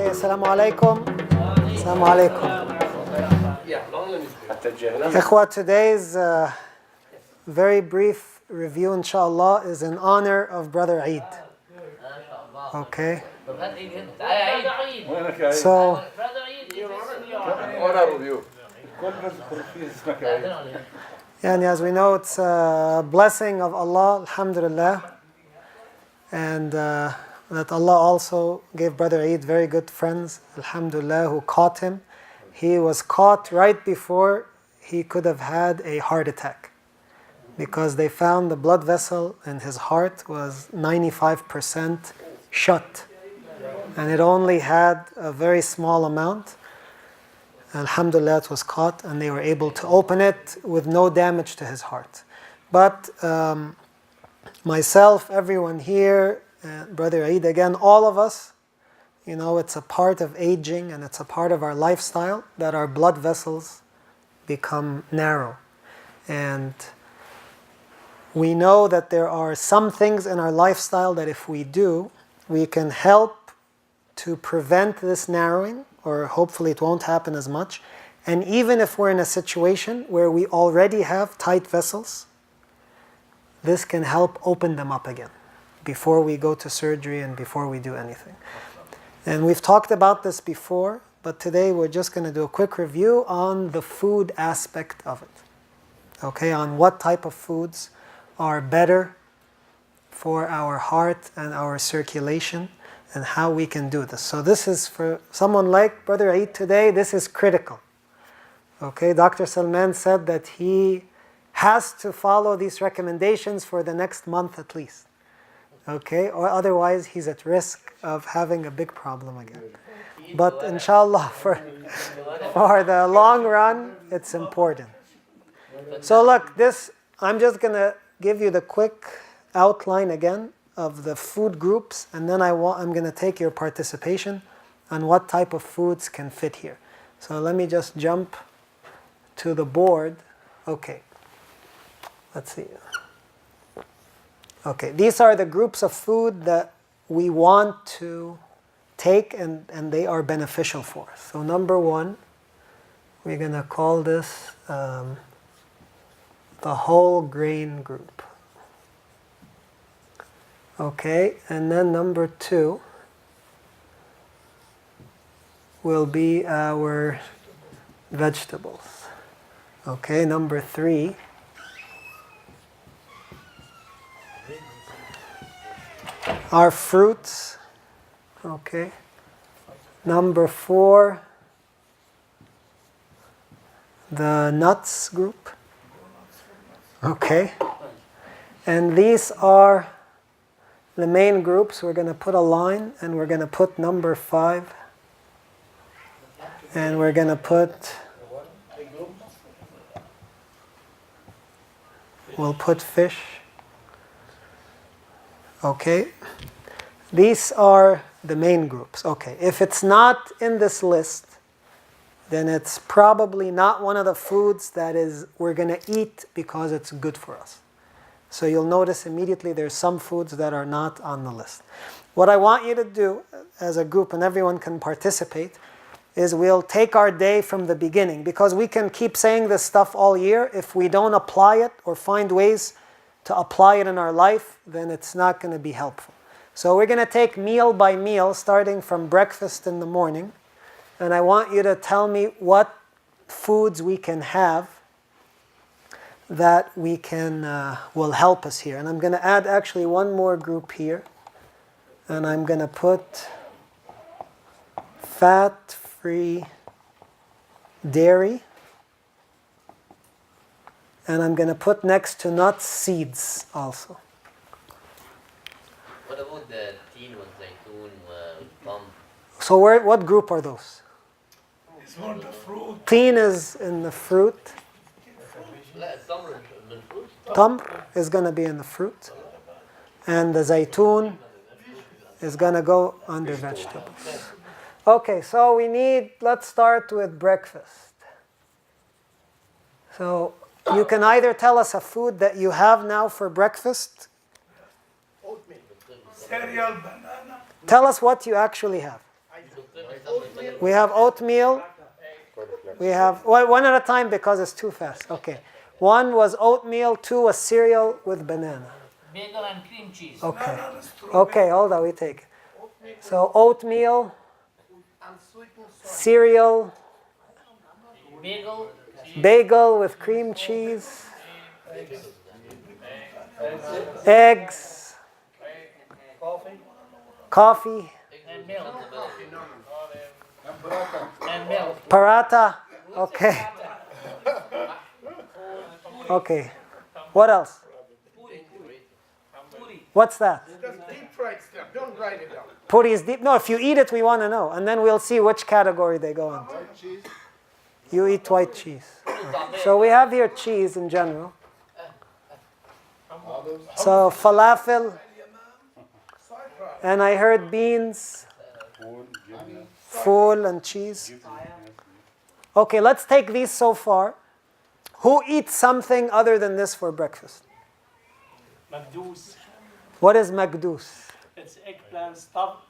Okay, assalamu alaikum. Assalamu alaikum. Ikhwa, today's very brief review, inshallah, is in honor of Brother Eid. Okay? So, and as we know, it's a blessing of Allah, alhamdulillah. And that Allah also gave Brother Eid very good friends, alhamdulillah, who caught him. He was caught right before he could have had a heart attack, because they found the blood vessel in his heart was 95% shut, and it only had a very small amount. Alhamdulillah, it was caught, and they were able to open it with no damage to his heart. But myself, everyone here, Brother Eid, again, all of us, you know, it's a part of aging and it's a part of our lifestyle that our blood vessels become narrow. And we know that there are some things in our lifestyle that if we do, we can help to prevent this narrowing, or hopefully it won't happen as much. And even if we're in a situation where we already have tight vessels, this can help open them up again before we go to surgery and before we do anything. And we've talked about this before, but today we're just going to do a quick review on the food aspect of it. Okay, on what type of foods are better for our heart and our circulation and how we can do this. So this is for someone like Brother Eid today, this is critical. Okay, Dr. Salman said that he has to follow these recommendations for the next month at least. Okay, or otherwise he's at risk of having a big problem again. But inshallah, for the long run, it's important. So look, I'm just going to give you the quick outline again of the food groups, and then I'm going to take your participation on what type of foods can fit here. So let me just jump to the board. Okay, let's see. Okay, these are the groups of food that we want to take and they are beneficial for us. So number one, we're going to call this the whole grain group. Okay, and then number two will be our vegetables. Okay, number three, our fruits. Okay. Number four, the nuts group. Okay. And these are the main groups. We're going to put a line and we're going to put number five. And we're going to we'll put fish. Okay. These are the main groups. Okay. If it's not in this list, then it's probably not one of the foods that we're going to eat because it's good for us. So you'll notice immediately there's some foods that are not on the list. What I want you to do as a group, and everyone can participate, is we'll take our day from the beginning, because we can keep saying this stuff all year. If we don't apply it or find ways to apply it in our life, then it's not going to be helpful. So we're going to take meal by meal, starting from breakfast in the morning, and I want you to tell me what foods we can have that we can will help us here. And I'm going to add actually one more group here, and I'm going to put fat-free dairy, and I'm going to put next to nuts seeds also. What about the teen ones, zaytun, palm? So what group are those? It's not the fruit. Teen is in the fruit. Tamr is going to be in the fruit. And the zaytun is going to go under vegetables. Okay, so let's start with breakfast. So you can either tell us a food that you have now for breakfast. Cereal, banana. Tell us what you actually have. We have oatmeal. We have one at a time because it's too fast. Okay. One was oatmeal. Two was cereal with banana. Bagel and cream cheese. Okay. Okay, hold on. We take it. So oatmeal, cereal, Bagel. bagel with cream cheese, eggs, coffee, And milk. And milk. paratha. Okay. Okay. What else? What's that? Just deep fried stuff. Don't write it down. Puri is deep. No, if you eat it, we want to know. And then we'll see which category they go into. You eat white cheese. So we have here cheese in general. So falafel. And I heard beans, ful and cheese. Okay, let's take these so far. Who eats something other than this for breakfast? Magdous. What is magdous? It's eggplant,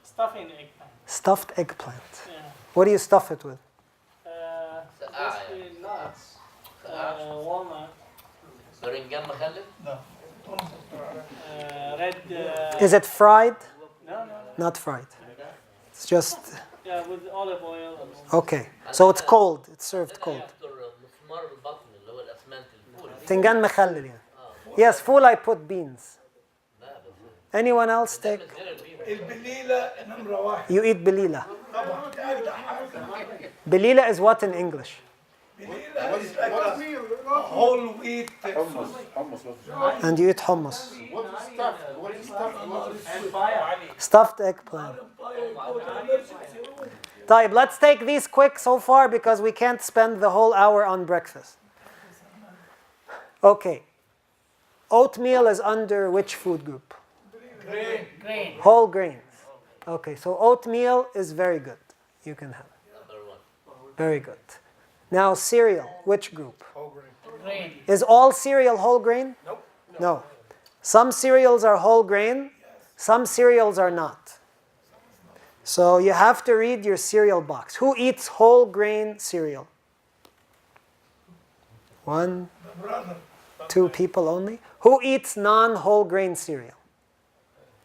stuffing eggplant. Stuffed eggplant. Yeah. What do you stuff it with? Mostly nuts. Walnut. برنجان مخلل. Red. Is it fried? No. Not fried. It's just, Yeah, with olive oil. okay. So it's cold. It's served cold. يفطر مسمار البطن اللي هو الاسمنت الفول. فنجان مخلل يعني. Yes, full I put beans. Anyone else take? البليلة نمرة واحد. You eat belila. طبعا أجدع حاجة. Belila is what in English? بليلة is like a whole wheat food. And you eat hummus. And fire. Stuffed eggplant. طيب, let's take these quick so far because we can't spend the whole hour on breakfast. Okay. Oatmeal is under which food group? Grain. Whole grains. Okay, so oatmeal is very good. You can have it. Number one. Very good. Now cereal, which group? Grain. Is all cereal whole grain? Nope. No. Some cereals are whole grain, some cereals are not. So you have to read your cereal box. Who eats whole grain cereal? One, two people only. Who eats non-whole grain cereal?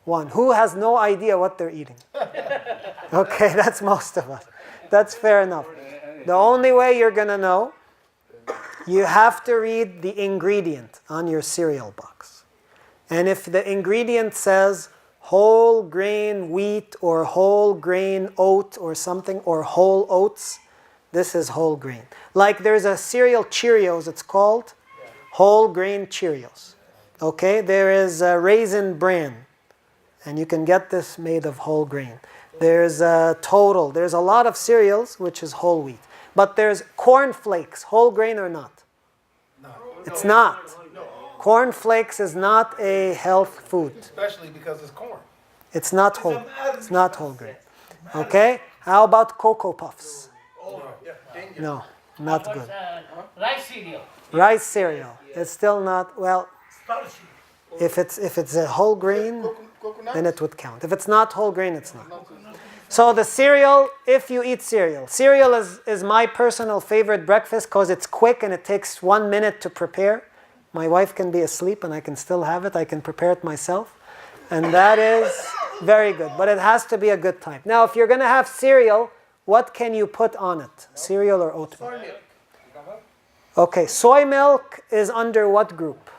One. Who has no idea what they're eating? Okay, that's most of us. That's fair enough. The only way you're going to know, you have to read the ingredient on your cereal box. And if the ingredient says whole grain wheat or whole grain oat or something, or whole oats, this is whole grain. Like there's a cereal Cheerios, it's called whole grain Cheerios. Okay, there is a Raisin Bran, and you can get this made of whole grain. There's a Total. There's a lot of cereals which is whole wheat. But there's corn flakes, whole grain or not? No. It's not. Corn flakes is not a health food. Especially because it's corn. It's not whole. It's not whole grain. Okay? How about Cocoa Puffs? No, not good. Rice cereal. Rice cereal. It's still not, well, Starchy. if it's a whole grain, then it would count. If it's not whole grain, it's not. So the cereal, if you eat cereal, cereal is my personal favorite breakfast because it's quick and it takes 1 minute to prepare. My wife can be asleep and I can still have it. I can prepare it myself. And that is very good. But it has to be a good type. Now, if you're going to have cereal, what can you put on it? Cereal or oatmeal? Okay, soy milk is under what group?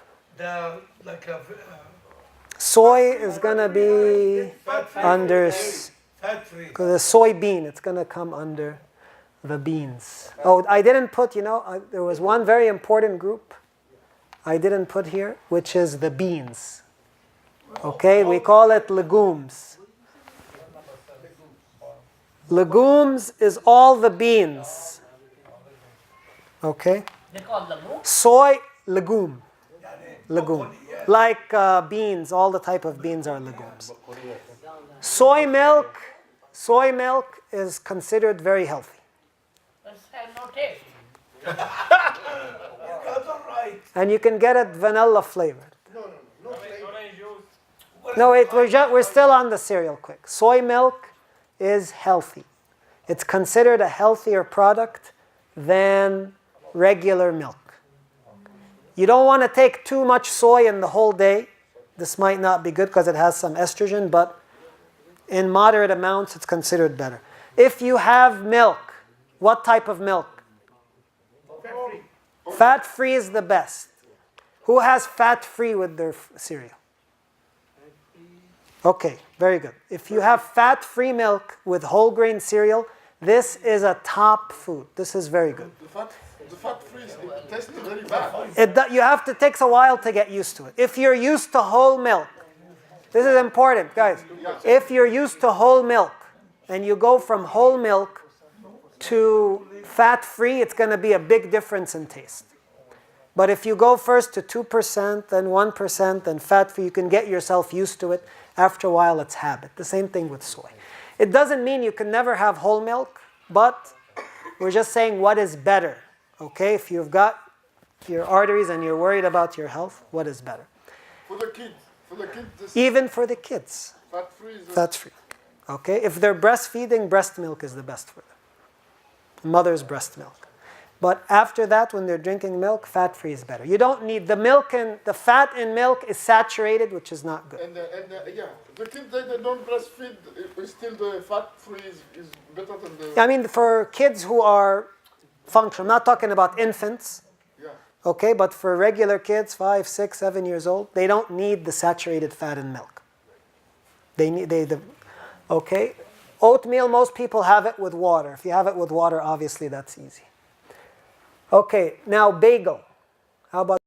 Soy is going to be under, fat-free. because the soybean, it's going to come under the beans. Oh, I didn't put, there was one very important group I didn't put here, which is the beans. Okay, we call it legumes. Legumes is all the beans. Okay? They call the moon. Soy, legume. Legume. Like beans, all the type of beans are legumes. Soy milk is considered very healthy. Let's have no taste. That's all right. And you can get it vanilla flavored. No, wait, we're still on the cereal quick. Soy milk is healthy. It's considered a healthier product than regular milk. You don't want to take too much soy in the whole day. This might not be good because it has some estrogen, but in moderate amounts, it's considered better. If you have milk, what type of milk? Fat-free is the best. Who has fat-free with their cereal? Okay, very good. If you have fat-free milk with whole grain cereal, this is a top food. This is very good. The fat free tastes very bad. You have to take a while to get used to it. If you're used to whole milk, this is important, guys. If you're used to whole milk and you go from whole milk to fat-free, it's going to be a big difference in taste. But if you go first to 2%, then 1%, then fat-free, you can get yourself used to it. After a while, it's habit. The same thing with soy. It doesn't mean you can never have whole milk, but we're just saying what is better. Okay, if you've got your arteries and you're worried about your health, what is better? For the kids, even for the kids. fat free is Fat-free. Okay, if they're breastfeeding, breast milk is the best for them. Mother's breast milk. But after that, when they're drinking milk, fat-free is better. You don't need the milk, and the fat in milk is saturated, which is not good. and yeah, the kids they don't breastfeed. Still the fat free is better than the. I mean, for kids who are functional, I'm not talking about infants. Yeah. Okay, but for regular kids, 5, 6, 7 years old, they don't need the saturated fat in milk. Okay, oatmeal, most people have it with water. If you have it with water, obviously that's easy. Okay, now bagel. How about